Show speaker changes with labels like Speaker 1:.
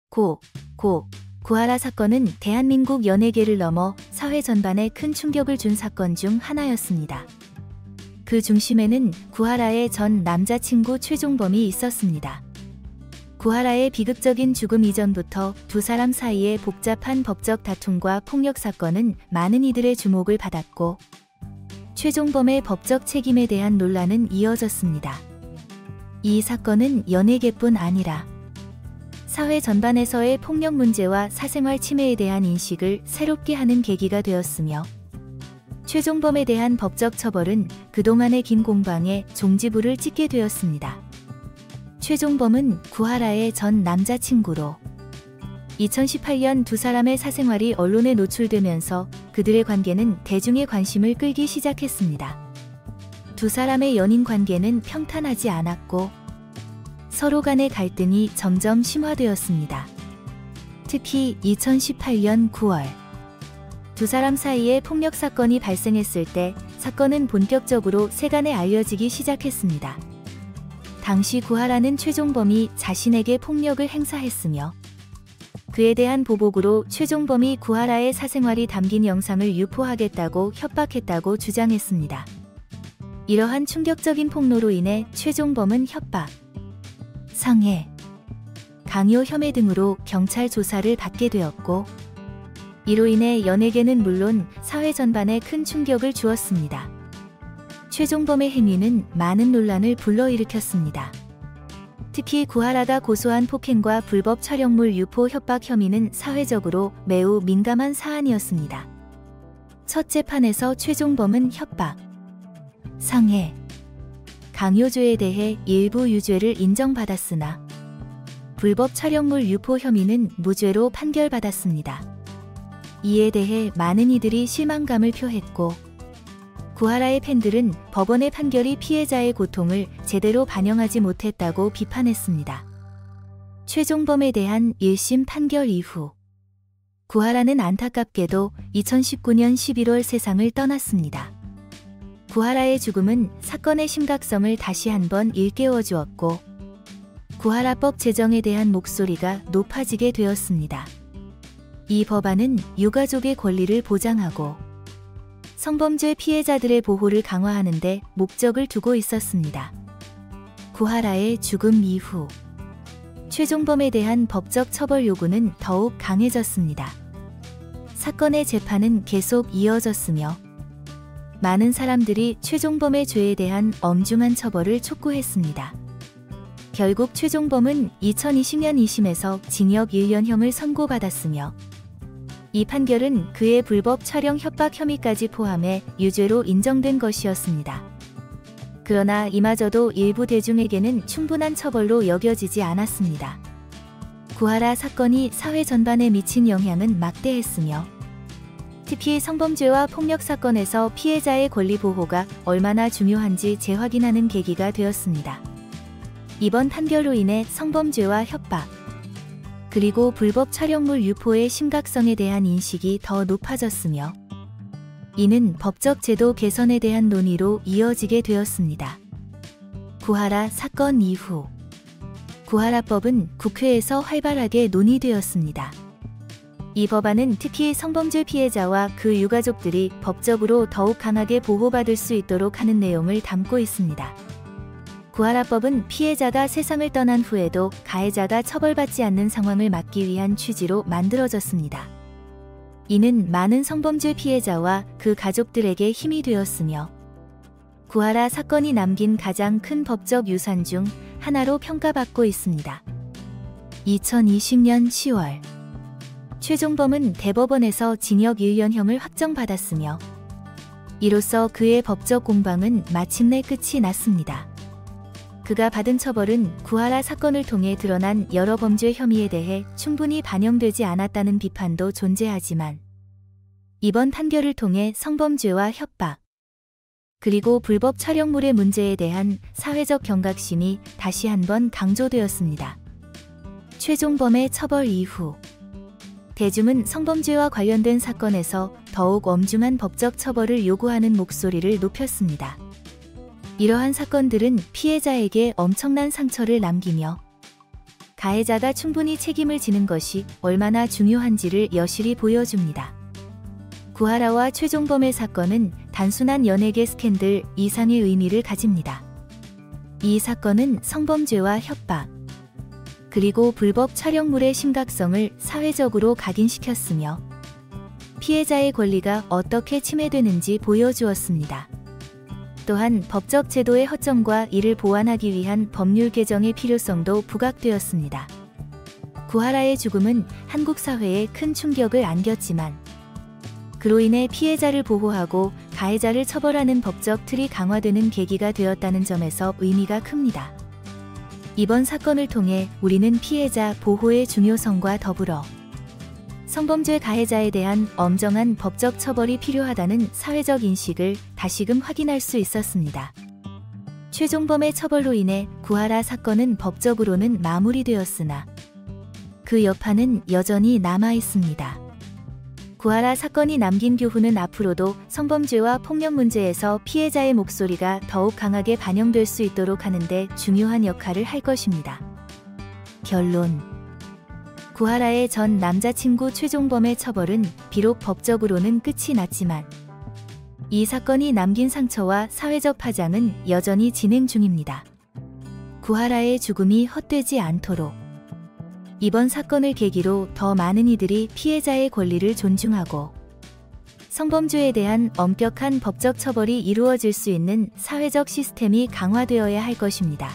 Speaker 1: 구하라 사건은 대한민국 연예계를 넘어 사회 전반에 큰 충격을 준 사건 중 하나였습니다. 그 중심에는 구하라의 전 남자친구 최종범이 있었습니다. 구하라의 비극적인 죽음 이전부터 두 사람 사이의 복잡한 법적 다툼과 폭력 사건은 많은 이들의 주목을 받았고, 최종범의 법적 책임에 대한 논란은 이어졌습니다. 이 사건은 연예계뿐 아니라 사회 전반에서의 폭력 문제와 사생활 침해에 대한 인식을 새롭게 하는 계기가 되었으며, 최종범에 대한 법적 처벌은 그동안의 긴 공방에 종지부를 찍게 되었습니다. 최종범은 구하라의 전 남자친구로 2018년 두 사람의 사생활이 언론에 노출되면서 그들의 관계는 대중의 관심을 끌기 시작했습니다. 두 사람의 연인 관계는 평탄하지 않았고 서로 간의 갈등이 점점 심화되었습니다. 특히 2018년 9월 두 사람 사이에 폭력 사건이 발생했을 때 사건은 본격적으로 세간에 알려지기 시작했습니다. 당시 구하라는 최종범이 자신에게 폭력을 행사했으며 그에 대한 보복으로 최종범이 구하라의 사생활이 담긴 영상을 유포하겠다고 협박했다고 주장했습니다. 이러한 충격적인 폭로로 인해 최종범은 협박, 상해, 강요 혐의 등으로 경찰 조사를 받게 되었고, 이로 인해 연예계는 물론 사회 전반에 큰 충격을 주었습니다. 최종범의 행위는 많은 논란을 불러일으켰습니다. 특히 구하라가 고소한 폭행과 불법 촬영물 유포 협박 혐의는 사회적으로 매우 민감한 사안이었습니다. 첫 재판에서 최종범은 협박, 상해, 강요죄에 대해 일부 유죄를 인정받았으나 불법 촬영물 유포 혐의는 무죄로 판결받았습니다. 이에 대해 많은 이들이 실망감을 표했고, 구하라의 팬들은 법원의 판결이 피해자의 고통을 제대로 반영하지 못했다고 비판했습니다. 최종범에 대한 1심 판결 이후 구하라는 안타깝게도 2019년 11월 세상을 떠났습니다. 구하라의 죽음은 사건의 심각성을 다시 한번 일깨워 주었고, 구하라법 제정에 대한 목소리가 높아지게 되었습니다. 이 법안은 유가족의 권리를 보장하고 성범죄 피해자들의 보호를 강화하는 데 목적을 두고 있었습니다. 구하라의 죽음 이후 최종범에 대한 법적 처벌 요구는 더욱 강해졌습니다. 사건의 재판은 계속 이어졌으며 많은 사람들이 최종범의 죄에 대한 엄중한 처벌을 촉구했습니다. 결국 최종범은 2020년 2심에서 징역 1년형을 선고받았으며, 이 판결은 그의 불법 촬영 협박 혐의까지 포함해 유죄로 인정된 것이었습니다. 그러나 이마저도 일부 대중에게는 충분한 처벌로 여겨지지 않았습니다. 구하라 사건이 사회 전반에 미친 영향은 막대했으며, 특히 성범죄와 폭력 사건에서 피해자의 권리 보호가 얼마나 중요한지 재확인하는 계기가 되었습니다. 이번 판결로 인해 성범죄와 협박, 그리고 불법 촬영물 유포의 심각성에 대한 인식이 더 높아졌으며, 이는 법적 제도 개선에 대한 논의로 이어지게 되었습니다. 구하라 사건 이후 구하라법은 국회에서 활발하게 논의되었습니다. 이 법안은 특히 성범죄 피해자와 그 유가족들이 법적으로 더욱 강하게 보호받을 수 있도록 하는 내용을 담고 있습니다. 구하라법은 피해자가 세상을 떠난 후에도 가해자가 처벌받지 않는 상황을 막기 위한 취지로 만들어졌습니다. 이는 많은 성범죄 피해자와 그 가족들에게 힘이 되었으며, 구하라 사건이 남긴 가장 큰 법적 유산 중 하나로 평가받고 있습니다. 2020년 10월 최종범은 대법원에서 징역 1년형을 확정받았으며, 이로써 그의 법적 공방은 마침내 끝이 났습니다. 그가 받은 처벌은 구하라 사건을 통해 드러난 여러 범죄 혐의에 대해 충분히 반영되지 않았다는 비판도 존재하지만, 이번 판결을 통해 성범죄와 협박, 그리고 불법 촬영물의 문제에 대한 사회적 경각심이 다시 한번 강조되었습니다. 최종범의 처벌 이후 대중은 성범죄와 관련된 사건에서 더욱 엄중한 법적 처벌을 요구하는 목소리를 높였습니다. 이러한 사건들은 피해자에게 엄청난 상처를 남기며 가해자가 충분히 책임을 지는 것이 얼마나 중요한지를 여실히 보여줍니다. 구하라와 최종범의 사건은 단순한 연예계 스캔들 이상의 의미를 가집니다. 이 사건은 성범죄와 협박, 그리고 불법 촬영물의 심각성을 사회적으로 각인시켰으며 피해자의 권리가 어떻게 침해되는지 보여주었습니다. 또한 법적 제도의 허점과 이를 보완하기 위한 법률 개정의 필요성도 부각되었습니다. 구하라의 죽음은 한국 사회에 큰 충격을 안겼지만 그로 인해 피해자를 보호하고 가해자를 처벌하는 법적 틀이 강화되는 계기가 되었다는 점에서 의미가 큽니다. 이번 사건을 통해 우리는 피해자 보호의 중요성과 더불어 성범죄 가해자에 대한 엄정한 법적 처벌이 필요하다는 사회적 인식을 다시금 확인할 수 있었습니다. 최종범의 처벌로 인해 구하라 사건은 법적으로는 마무리되었으나 그 여파는 여전히 남아 있습니다. 구하라 사건이 남긴 교훈은 앞으로도 성범죄와 폭력 문제에서 피해자의 목소리가 더욱 강하게 반영될 수 있도록 하는 데 중요한 역할을 할 것입니다. 결론: 구하라의 전 남자친구 최종범의 처벌은 비록 법적으로는 끝이 났지만 이 사건이 남긴 상처와 사회적 파장은 여전히 진행 중입니다. 구하라의 죽음이 헛되지 않도록 이번 사건을 계기로 더 많은 이들이 피해자의 권리를 존중하고 성범죄에 대한 엄격한 법적 처벌이 이루어질 수 있는 사회적 시스템이 강화되어야 할 것입니다.